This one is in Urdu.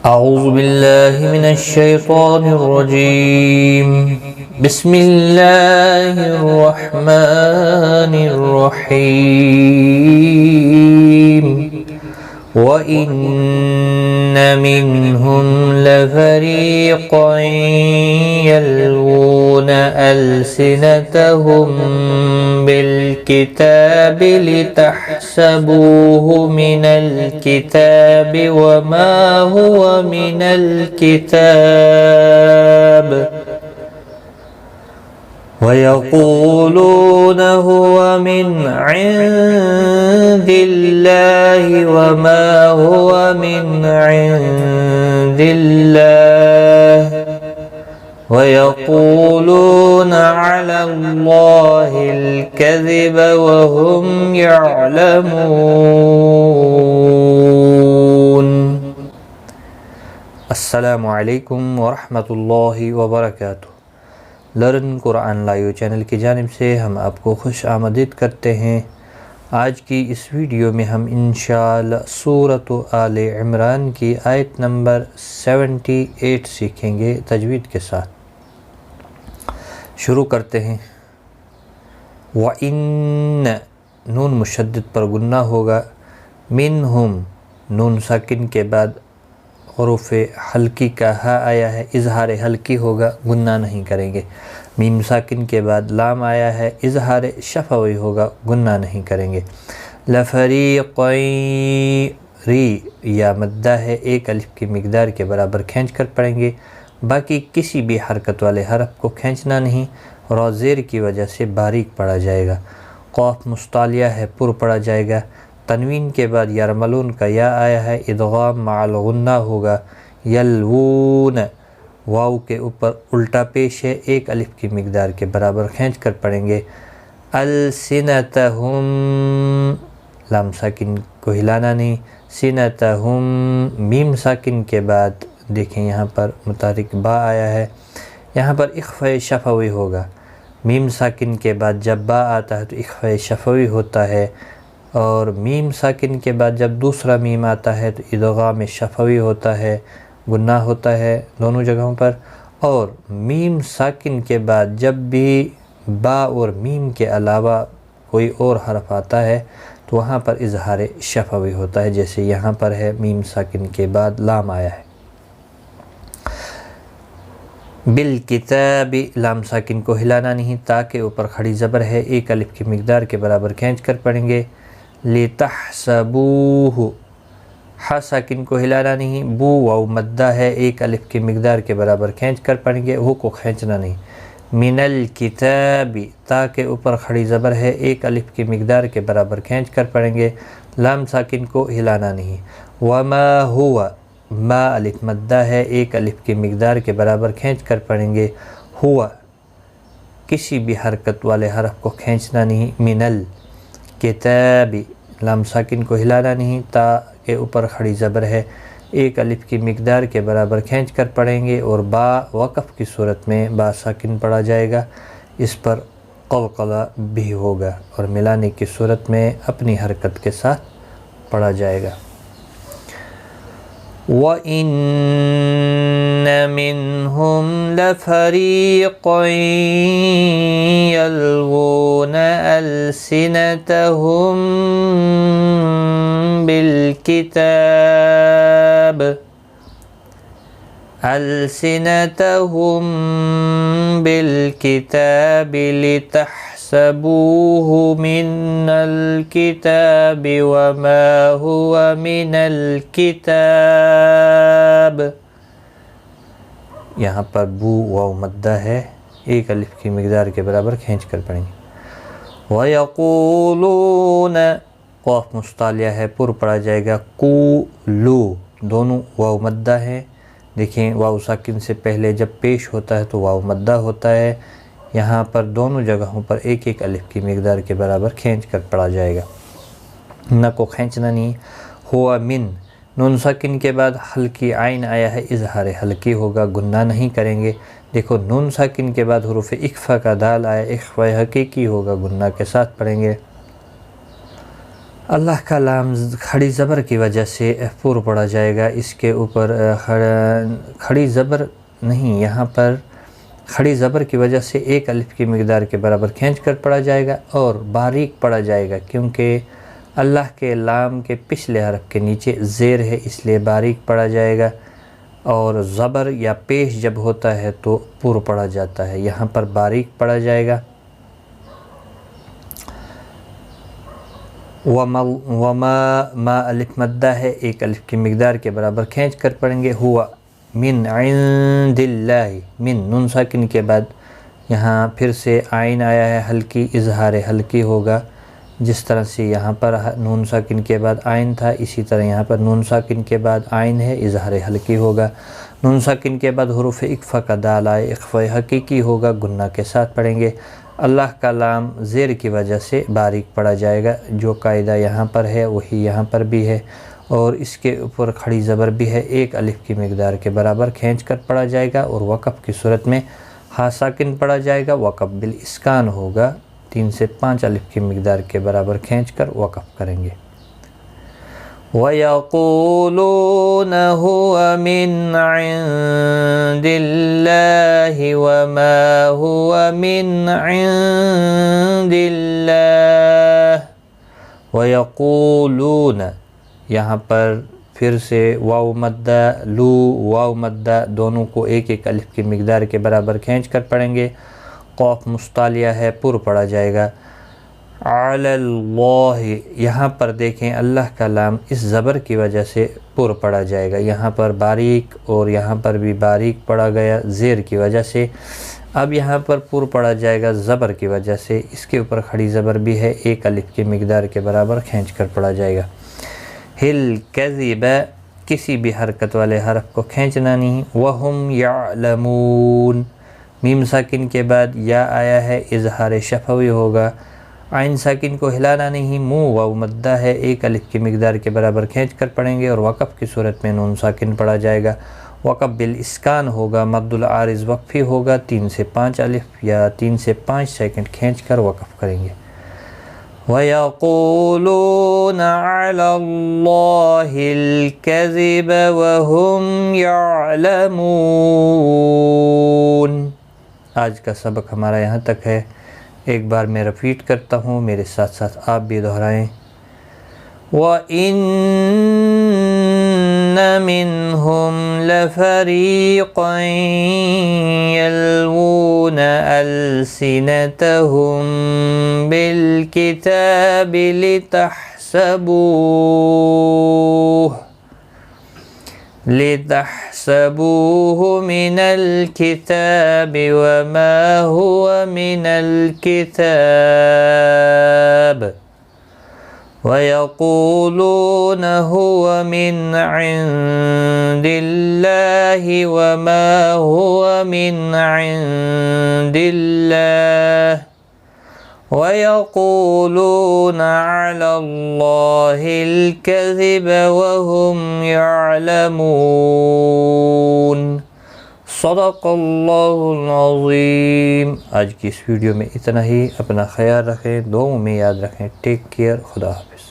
أعوذ بالله من الشيطان الرجيم بسم الله الرحمن الرحيم وإن منهم لفريقا يلوون ألسنتهم بالكتاب لتحسبوه من الكتاب وما هو من الكتاب ويقولون هو من عند الله وما هو من عند الله ويقولون على الله الكذب وهم يعلمون. السلام علیکم ورحمۃ اللہ وبرکاتہ. لرن قرآن لائیو چینل کی جانب سے ہم آپ کو خوش آمدید کرتے ہیں. آج کی اس ویڈیو میں ہم انشاءاللہ سورۃ عمران کی آیت نمبر 78 سیکھیں گے تجوید کے ساتھ. شروع کرتے ہیں. وَإِنَّ نون مشدد پر گنہ ہوگا. منہم نون ساکن کے بعد حروف حلقی کا ہا آیا ہے، اظہار حلقی ہوگا، گنہ نہیں کریں گے. میم ساکن کے بعد لام آیا ہے، اظہار شفوی ہوگا، گنہ نہیں کریں گے. لفریقین ری یا مدہ ہے، ایک الف کی مقدار کے برابر کھینچ کر پڑھیں گے. باقی کسی بھی حرکت والے حرف کو کھینچنا نہیں، را زیر کی وجہ سے باریک پڑھا جائے گا. قاف مستعلیہ ہے، پر پڑھا جائے گا. تنوین کے بعد یرملون کا یا آیا ہے، ادغام مع الغنہ ہوگا. یلوون واو کے اوپر الٹا پیش ہے، ایک الف کی مقدار کے برابر کھینچ کر پڑھیں گے. السنتہم لام ساکن کو ہلانا نہیں. سنتہم میم ساکن کے بعد دیکھیں یہاں پر متحرک با آیا ہے، یہاں پر اخفاء شفوی ہوگا. میم ساکن کے بعد جب با آتا ہے تو اخفاء شفوی ہوتا ہے، اور میم ساکن کے بعد جب دوسرا میم آتا ہے تو ادغام شفوی ہوتا ہے، گناہ ہوتا ہے دونوں جگہوں پر. اور میم ساکن کے بعد جب بھی با اور میم کے علاوہ کوئی اور حرف آتا ہے تو وہاں پر اظہار شفوی ہوتا ہے، جیسے یہاں پر ہے میم ساکن کے بعد لام آیا ہے. بالکتاب لام ساکن کو ہلانا نہیں، تا کے اوپر کھڑی زبر ہے، ایک الف کی مقدار کے برابر کھینچ کر پڑھیں گے. لتحسبوہ ہا ساکن کو ہلانا نہیں، بو واو مدہ ہے، ایک الف کی مقدار کے برابر کھینچ کر پڑھیں گے، ہو کو کھینچنا نہیں. من الکتاب تا کے اوپر کھڑی زبر ہے، ایک الف کی مقدار کے برابر کھینچ کر پڑھیں گے، لام ساکن کو ہلانا نہیں. وما ہوا ما الف مدہ ہے، ایک الف کی مقدار کے برابر کھینچ کر پڑھیں گے. ہوا کسی بھی حرکت والے حرف کو کھینچنا نہیں. من الکتاب لام ساکن کو ہلانا نہیں، تا کے اوپر کھڑی زبر ہے، ایک الف کی مقدار کے برابر کھینچ کر پڑھیں گے. اور با وقف کی صورت میں با ساکن پڑھا جائے گا، اس پر قلقلہ بھی ہوگا، اور ملانے کی صورت میں اپنی حرکت کے ساتھ پڑھا جائے گا. وَإِنَّ مِنْهُمْ لَفَرِيقًا يَلْوُونَ أَلْسِنَتَهُمْ بالكتاب لتحسبوه من الكتاب وما هو من الكتاب. یہاں پر بو واو مدہ ہے، ایک الف کی مقدار کے برابر کھینچ کر پڑھیں گے. وَيَقُولُونَ قاف مستعلیہ ہے، پر پڑھا جائے گا. قولو دونوں واو مدہ ہیں. دیکھیں واو ساکن سے پہلے جب پیش ہوتا ہے تو واو مدہ ہوتا ہے، یہاں پر دونوں جگہوں پر ایک ایک الف کی مقدار کے برابر کھینچ کر پڑھا جائے گا، نہ کو کھینچنا نہیں. ہوا من نون ساکن کے بعد حلقی عین آیا ہے، اظہار حلقی ہوگا، گناہ نہیں کریں گے. دیکھو نون ساکن کے بعد حروف اخفا کا دال آیا، اخفا حقیقی ہوگا، گناہ کے ساتھ پڑھیں گے. اللہ کا لام کھڑی زبر کی وجہ سے پور پڑا جائے گا، اس کے اوپر کھڑی زبر نہیں، یہاں پر کھڑی زبر کی وجہ سے ایک الف کی مقدار کے برابر کھینچ کر پڑھا جائے گا اور باریک پڑھا جائے گا، کیونکہ اللہ کے لام کے پچھلے حرف کے نیچے زیر ہے، اس لیے باریک پڑھا جائے گا، اور زبر یا پیش جب ہوتا ہے تو پور پڑھا جاتا ہے، یہاں پر باریک پڑھا جائے گا۔ وما ما الف مدہ ہے، ایک الف کی مقدار کے برابر کھینچ کر پڑھیں گے۔ ہوا من عند اللہ، من نون ساکن کے بعد یہاں پھر سے عین آیا ہے ہلکی، اظہار ہلکی ہوگا، جس طرح سے یہاں پر نون ساکن کے بعد عین تھا، اسی طرح یہاں پر نون ساکن کے بعد عین ہے، اظہار ہلکی ہوگا۔ نون ساکن کے بعد حروف اقفا کا دال آئے، اقفا حقیقی ہوگا، گنہ کے ساتھ پڑھیں گے۔ اللہ کا لام زیر کی وجہ سے باریک پڑھا جائے گا، جو قاعدہ یہاں پر ہے وہی یہاں پر بھی ہے، اور اس کے اوپر کھڑی زبر بھی ہے، ایک الف کی مقدار کے برابر کھینچ کر پڑھا جائے گا، اور وقف کی صورت میں ہا ساکن پڑھا جائے گا، وقف بالاسکان ہوگا، 3 سے 5 الف کی مقدار کے برابر کھینچ کر وقف کریں گے۔ وَيَقُولُونَ هُوَ مِنْ عِنْدِ اللَّهِ وَمَا هُوَ مِنْ عِنْدِ اللَّهِ۔ وَيَقُولُونَ، یہاں پر پھر سے واو مدہ، لو واو مدہ دونوں کو ایک ایک الف کی مقدار کے برابر کھینچ کر پڑھیں گے۔ قوف مستعلیہ ہے، پر پڑھا جائے گا۔ علی اللہ، یہاں پر دیکھیں اللہ کا لام اس زبر کی وجہ سے پر پڑھا جائے گا، یہاں پر باریک اور یہاں پر بھی باریک پڑھا گیا زیر کی وجہ سے، اب یہاں پر پر پڑھا جائے گا زبر کی وجہ سے، اس کے اوپر کھڑی زبر بھی ہے، ایک الف کی مقدار کے برابر کھینچ کر پڑھا جائے گا۔ ہل کذب، کسی بھی حرکت والے حرف کو کھینچنا نہیں۔ وہم یعلمون، میم ساکن کے بعد یا آیا ہے، اظہار شفوی ہوگا، عین ساکن کو ہلانا نہیں، منہ واو مدہ ہے، ایک الف کی مقدار کے برابر کھینچ کر پڑھیں گے، اور وقف کی صورت میں نون ساکن پڑھا جائے گا، وقف بالاسکان ہوگا، مد العارض وقفی ہوگا، 3 سے 5 الف یا 3 سے 5 سیکنڈ کھینچ کر وقف کریں گے۔ وَيَقُولُونَ عَلَى اللَّهِ الْكَذِبَ وَهُمْ يَعْلَمُونَ۔ آج کا سبق ہمارا یہاں تک ہے، ایک بار میں ریپیٹ کرتا ہوں، میرے ساتھ ساتھ آپ بھی دہرائیں۔ وَإِنَّ مِنْهُمْ لَفَرِيقًا يَلْوُونَ أَلْسِنَتَهُمْ بِالْكِتَابِ لِتَحْسَبُوهُ مِنَ الْكِتَابِ وَمَا هُوَ مِنَ الْكِتَابِ وَيَقُولُونَ هُوَ مِنْ عِنْدِ اللَّهِ وَمَا هُوَ مِنْ عِنْدِ اللَّهِ وَيَقُولُونَ عَلَى اللَّهِ الْكَذِبَ وَهُمْ يَعْلَمُونَ۔ صدق اللہ العظیم۔ آج کی اس ویڈیو میں اتنا ہی، اپنا خیال رکھیں، دعاؤں میں یاد رکھیں، ٹیک کیئر، خدا حافظ۔